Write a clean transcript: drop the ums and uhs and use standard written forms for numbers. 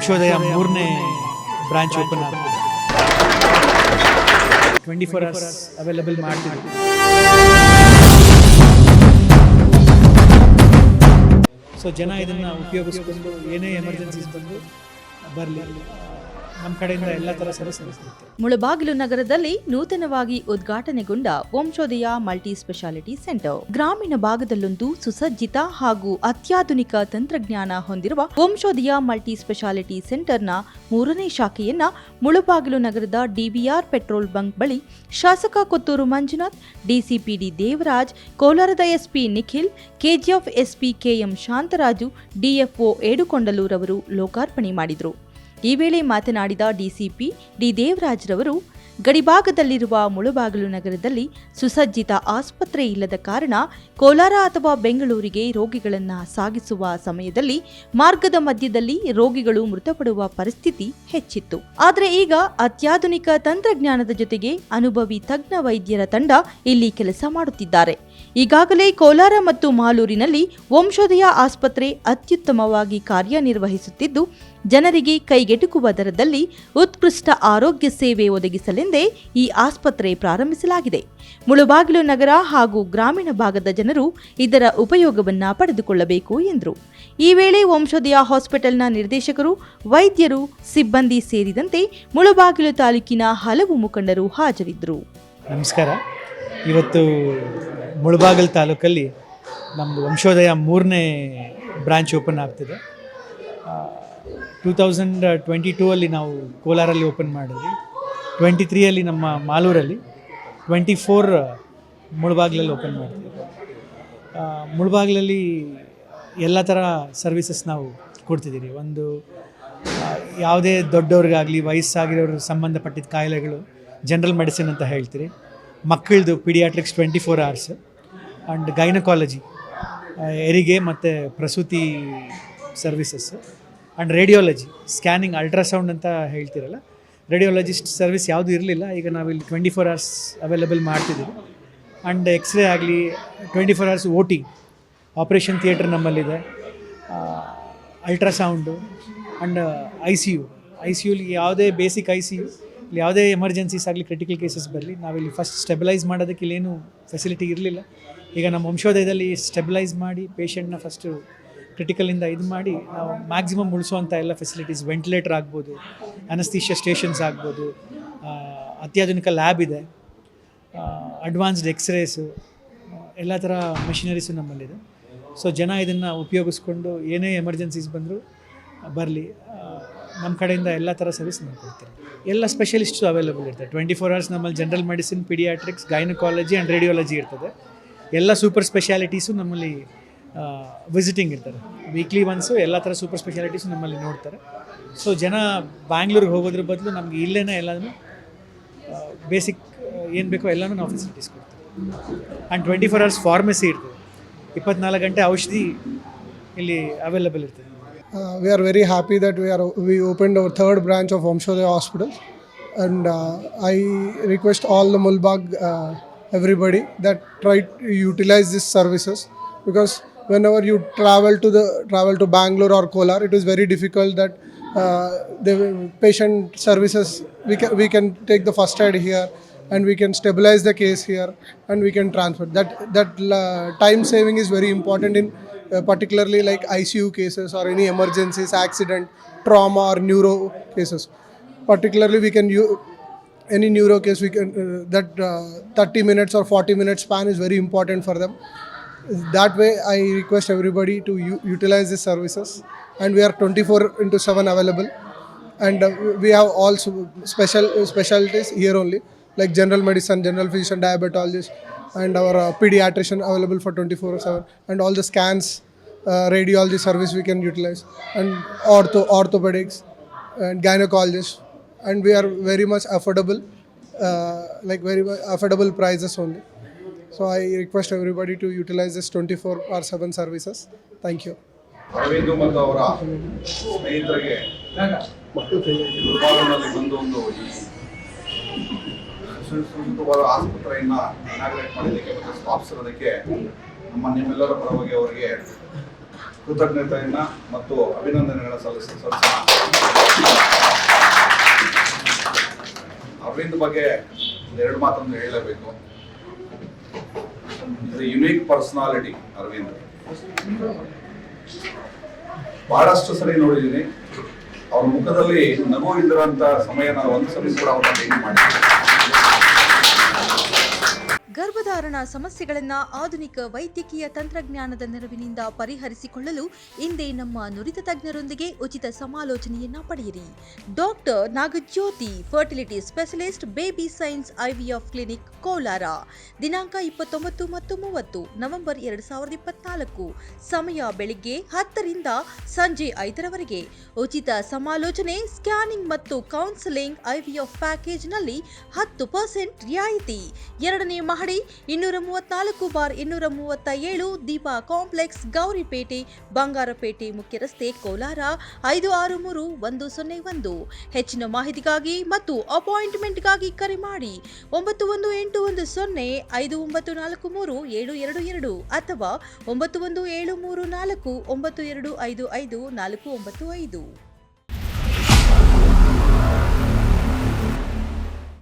ವಂಶೋದಯ 3ನೇ branch open ಆಗ್ತಿದೆ. 24 hours available ಮಾಡ್ತಿದ್ದೀವಿ. ಸೊ ಜನ ಇದನ್ನು ಉಪಯೋಗಿಸ್ಕೊಂಡು ಏನೇ ಎಮರ್ಜೆನ್ಸೀಸ್ ಬಂದು ಬರಲಿ, ನಮ್ಮ ಕಡೆಯಿಂದ ಎಲ್ಲ ಥರ ಸರ್ವಿಸ್ ನಡೆಸುತ್ತೆ. ಮುಳಬಾಗಿಲು ನಗರದಲ್ಲಿ ನೂತನವಾಗಿ ಉದ್ಘಾಟನೆಗೊಂಡ ವಂಶೋದಯ ಮಲ್ಟಿ ಸ್ಪೆಷಾಲಿಟಿ ಸೆಂಟರ್ ಗ್ರಾಮೀಣ ಭಾಗದಲ್ಲೊಂದು ಸುಸಜ್ಜಿತ ಹಾಗೂ ಅತ್ಯಾಧುನಿಕ ತಂತ್ರಜ್ಞಾನ ಹೊಂದಿರುವ ವಂಶೋದಯ ಮಲ್ಟಿ ಸ್ಪೆಷಾಲಿಟಿ ಸೆಂಟರ್ನ 3ನೇ ಶಾಖೆಯನ್ನ ಮುಳಬಾಗಿಲು ನಗರದ ಡಿಬಿಆರ್ ಪೆಟ್ರೋಲ್ ಬಂಕ್ ಬಳಿ ಶಾಸಕ ಕೊತ್ತೂರು ಮಂಜುನಾಥ್, ಡಿಸಿಪಿ ದೇವರಾಜ್, ಕೋಲಾರದ SP Nikhil, KGF SP KM Shantharaju, DFO ಏಡುಕೊಂಡಲೂರವರು ಲೋಕಾರ್ಪಣೆ ಮಾಡಿದರು. ಈ ವೇಳೆ ಮಾತನಾಡಿದ ಡಿಸಿಪಿ ದೇವರಾಜ್ ರವರು, ಗಡಿಭಾಗದಲ್ಲಿರುವ ಮುಳಬಾಗಿಲು ನಗರದಲ್ಲಿ ಸುಸಜ್ಜಿತ ಆಸ್ಪತ್ರೆ ಇಲ್ಲದ ಕಾರಣ ಕೋಲಾರ ಅಥವಾ ಬೆಂಗಳೂರಿಗೆ ರೋಗಿಗಳನ್ನು ಸಾಗಿಸುವ ಸಮಯದಲ್ಲಿ ಮಾರ್ಗದ ಮಧ್ಯದಲ್ಲಿ ರೋಗಿಗಳು ಮೃತಪಡುವ ಪರಿಸ್ಥಿತಿ ಹೆಚ್ಚಿತ್ತು. ಆದರೆ ಈಗ ಅತ್ಯಾಧುನಿಕ ತಂತ್ರಜ್ಞಾನದ ಜೊತೆಗೆ ಅನುಭವಿ ತಜ್ಞ ವೈದ್ಯರ ತಂಡ ಇಲ್ಲಿ ಕೆಲಸ ಮಾಡುತ್ತಿದ್ದಾರೆ. ಈಗಾಗಲೇ ಕೋಲಾರ ಮತ್ತು ಮಾಲೂರಿನಲ್ಲಿ ವಂಶೋದಯ ಆಸ್ಪತ್ರೆ ಅತ್ಯುತ್ತಮವಾಗಿ ಕಾರ್ಯನಿರ್ವಹಿಸುತ್ತಿದ್ದು, ಜನರಿಗೆ ಕೈಗೆಟುಕುವ ದರದಲ್ಲಿ ಉತ್ಕೃಷ್ಟ ಆರೋಗ್ಯ ಸೇವೆ ಒದಗಿಸಲೆಂದೇ ಈ ಆಸ್ಪತ್ರೆ ಪ್ರಾರಂಭಿಸಲಾಗಿದೆ. ಮುಳಬಾಗಿಲು ನಗರ ಹಾಗೂ ಗ್ರಾಮೀಣ ಭಾಗದ ಜನರು ಇದರ ಉಪಯೋಗವನ್ನ ಪಡೆದುಕೊಳ್ಳಬೇಕು ಎಂದರು. ಈ ವೇಳೆ ವಂಶೋದಯ ಹಾಸ್ಪಿಟಲ್ನ ನಿರ್ದೇಶಕರು, ವೈದ್ಯರು, ಸಿಬ್ಬಂದಿ ಸೇರಿದಂತೆ ಮುಳಬಾಗಿಲು ತಾಲೂಕಿನ ಹಲವು ಮುಖಂಡರು ಹಾಜರಿದ್ದರು. ನಮಸ್ಕಾರ. ಇವತ್ತು ಮುಳಬಾಗಿಲು ತಾಲೂಕಲ್ಲಿ ನಮ್ಮದು ವಂಶೋದಯ 3ನೇ ಬ್ರಾಂಚ್ ಓಪನ್ ಆಗ್ತಿದೆ. 2022 ನಾವು ಕೋಲಾರಲ್ಲಿ ಓಪನ್ ಮಾಡಿದ್ವಿ, 23 ನಮ್ಮ ಮಾಲೂರಲ್ಲಿ, 24 ಮುಳಬಾಗಿಲಲ್ಲಿ ಓಪನ್ ಮಾಡ್ತೀವಿ. ಮುಳಬಾಗಿಲಲ್ಲಿ ಎಲ್ಲ ಥರ ಸರ್ವಿಸಸ್ ನಾವು ಕೊಡ್ತಿದ್ದೀವಿ. ಒಂದು ಯಾವುದೇ ದೊಡ್ಡವ್ರಿಗಾಗಲಿ ವಯಸ್ಸಾಗಿರೋರು ಸಂಬಂಧಪಟ್ಟಿದ್ದ ಕಾಯಿಲೆಗಳು ಜನರಲ್ ಮೆಡಿಸಿನ್ ಅಂತ ಹೇಳ್ತೀರಿ, ಮಕ್ಕಳದು ಪೀಡಿಯಾಟ್ರಿಕ್ಸ್ 24 hours ಆ್ಯಂಡ್ ಗೈನಕಾಲಜಿ ಹೆರಿಗೆ ಮತ್ತು ಪ್ರಸೂತಿ services and radiology scanning, ultrasound ಅಂತ ಹೇಳ್ತಿರಲ್ಲ, ರೇಡಿಯಾಲಜಿಸ್ಟ್ ಸರ್ವಿಸ್ ಯಾವುದೂ ಇರಲಿಲ್ಲ. ಈಗ ನಾವಿಲ್ಲಿ 24 hours ಅವೈಲಬಲ್ ಮಾಡ್ತಿದ್ದೀವಿ. ಆ್ಯಂಡ್ ಎಕ್ಸ್ರೇ ಆಗಲಿ 24 hours OT ಆಪ್ರೇಷನ್ ಥಿಯೇಟರ್ ನಮ್ಮಲ್ಲಿದೆ, ಅಲ್ಟ್ರಾಸೌಂಡು ಆ್ಯಂಡ್ ಐ ಸಿ ಯುಲಿ ಯಾವುದೇ ಬೇಸಿಕ್ ICU ಇಲ್ಲಿ ಯಾವುದೇ ಎಮರ್ಜೆನ್ಸೀಸ್ ಆಗಲಿ ಕ್ರಿಟಿಕಲ್ ಕೇಸಸ್ ಬರಲಿ, ನಾವಿಲ್ಲಿ ಫಸ್ಟ್ ಸ್ಟೆಬಿಲೈಸ್ ಮಾಡೋದಕ್ಕೆ ಇಲ್ಲೇನು ಫೆಸಿಲಿಟಿ ಇರಲಿಲ್ಲ. ಈಗ ನಮ್ಮ ವಂಶೋದಯದಲ್ಲಿ ಸ್ಟೆಬಿಲೈಸ್ ಮಾಡಿ ಪೇಷಂಟ್ನ ಫಸ್ಟು ಕ್ರಿಟಿಕಲಿಂದ ಇದು ಮಾಡಿ ನಾವು ಮ್ಯಾಕ್ಸಿಮಮ್ ಉಳಿಸುವಂಥ ಎಲ್ಲ ಫೆಸಿಲಿಟೀಸ್, ವೆಂಟಿಲೇಟರ್ ಆಗ್ಬೋದು, ಅನಸ್ತೀಷಿಯಾ ಸ್ಟೇಷನ್ಸ್ ಆಗ್ಬೋದು, ಅತ್ಯಾಧುನಿಕ ಲ್ಯಾಬ್ ಇದೆ, ಅಡ್ವಾನ್ಸ್ಡ್ ಎಕ್ಸ್ರೇಸು, ಎಲ್ಲ ಥರ ಮೆಷಿನರೀಸು ನಮ್ಮಲ್ಲಿದೆ. ಸೊ ಜನ ಇದನ್ನು ಉಪಯೋಗಿಸ್ಕೊಂಡು ಏನೇ ಎಮರ್ಜೆನ್ಸೀಸ್ ಬಂದರೂ ಬರಲಿ, ನಮ್ಮ ಕಡೆಯಿಂದ ಎಲ್ಲ ಥರ ಸರ್ವಿಸ್ ನಾವು ಕೊಡ್ತೀವಿ. ಎಲ್ಲ ಸ್ಪೆಷಲಿಸ್ಟು ಅವೈಲಬಲ್ ಇರ್ತದೆ. 24 hours ನಮ್ಮಲ್ಲಿ general medicine, paediatrics, gynaecology and radiology ಇರ್ತದೆ. ಎಲ್ಲ ಸೂಪರ್ ಸ್ಪೆಷಾಲಿಟೀಸು ನಮ್ಮಲ್ಲಿ ವಿಸಿಟಿಂಗ್ ಇರ್ತಾರೆ. ವೀಕ್ಲಿ ಒನ್ಸು ಎಲ್ಲ ಥರ ಸೂಪರ್ ಸ್ಪೆಷಾಲಿಟೀಸು ನಮ್ಮಲ್ಲಿ ನೋಡ್ತಾರೆ. ಸೊ ಜನ ಬ್ಯಾಂಗ್ಳೂರಿಗೆ ಹೋಗೋದ್ರ ಬದಲು ನಮಗೆ ಇಲ್ಲೇ ಎಲ್ಲನೂ ಬೇಸಿಕ್ ಏನು ಬೇಕೋ ಎಲ್ಲನೂ ನಾವು ಫೆಸಿಲಿಟೀಸ್ ಕೊಡ್ತೀವಿ. ಆ್ಯಂಡ್ 24 hours ಫಾರ್ಮಸಿ ಇರ್ತದೆ, 24 ಗಂಟೆ ಔಷಧಿ ಇಲ್ಲಿ ಅವೈಲಬಲ್ ಇರ್ತದೆ. We are very happy that we opened our 3rd branch of Vamshodaya Hospital, and I request all the Mulbag everybody that try to utilize these services, because whenever you travel to Bangalore or Kolar, it is very difficult that the patient services we can take the first aid here, and we can stabilize the case here, and we can transfer that time saving is very important in particularly like ICU cases or any emergencies, accident, trauma or neuro cases. Particularly we can any neuro case, we can that 30 minutes or 40 minutes span is very important for them. That way I request everybody to utilize these services, and we are 24/7 available, and we have also specialties here only, like general medicine, general physician, diabetologist, and our pediatrician available for 24/7, and all the scans, radiology service we can utilize, and orthopedics and gynecologist, and we are very much affordable, like very affordable prices only. So I request everybody to utilize this 24/7 services. Thank you. Arvind ಮತ್ತು ಅವರ ಸ್ನೇಹಿತರಿಗೆ ಮುಳಬಾಗಿಲಿನಲ್ಲಿ ಬಂದು ಒಂದು ಸುಸಜ್ಜಿತವಾದ ಕೃತಜ್ಞತೆಯನ್ನ ಮತ್ತು ಅಭಿನಂದನೆಗಳನ್ನ ಸಲ್ಲಿಸೋಣ. ಅರವಿಂದ್ ಬಗ್ಗೆ ಎರಡು ಮಾತನ್ನು ಹೇಳಲೇಬೇಕು. Is a unique personality Arvind. ಬಹಳಷ್ಟು ಸರಿ ನೋಡಿದ್ದೀನಿ ಅವ್ರ ಮುಖದಲ್ಲಿ ನಗು ಇಲ್ಲದಂತ ಸಮಯ ನಾನು ಒಂದು ಸರಿ ಕೂಡ ಅವ್ರನ್ನ ಭೇಟಿ ಮಾಡಿದ್ದೀನಿ. ಗರ್ಭಧಾರಣ ಸಮಸ್ಯೆಗಳನ್ನ ಆಧುನಿಕ ವೈದ್ಯಕೀಯ ತಂತ್ರಜ್ಞಾನದ ನೆರವಿನಿಂದ ಪರಿಹರಿಸಿಕೊಳ್ಳಲು ಇಂದೇ ನಮ್ಮ ನುರಿತ ತಜ್ಞರೊಂದಿಗೆ ಉಚಿತ ಸಮಾಲೋಚನೆಯನ್ನ ಪಡೆಯಿರಿ. Doctor Nagajyothi, fertility specialist, baby science IVF clinic, Kolar. ದಿನಾಂಕ 29 ಮತ್ತು 30 ನವೆಂಬರ್ 2024. ಸಮಯ ಬೆಳಿಗ್ಗೆ 10 ರಿಂದ ಸಂಜೆ 5ರವರೆಗೆ. ಉಚಿತ ಸಮಾಲೋಚನೆ, ಸ್ಕ್ಯಾನಿಂಗ್ ಮತ್ತು ಕೌನ್ಸೆಲಿಂಗ್. IVF ಪ್ಯಾಕೇಜ್ನಲ್ಲಿ 10% ರಿಯಾಯಿತಿ. 2ನೇ ಮಹಡಿ 234/237 ದೀಪಾ ಕಾಂಪ್ಲೆಕ್ಸ್, ಗೌರಿಪೇಟೆ, ಬಂಗಾರಪೇಟೆ ಮುಖ್ಯ ರಸ್ತೆ, ಕೋಲಾರ 563101. ಹೆಚ್ಚಿನ ಮಾಹಿತಿಗಾಗಿ ಮತ್ತು ಅಪಾಯಿಂಟ್ಮೆಂಟ್ಗಾಗಿ ಕರೆ ಮಾಡಿ 918105943722 ಅಥವಾ 917349255495.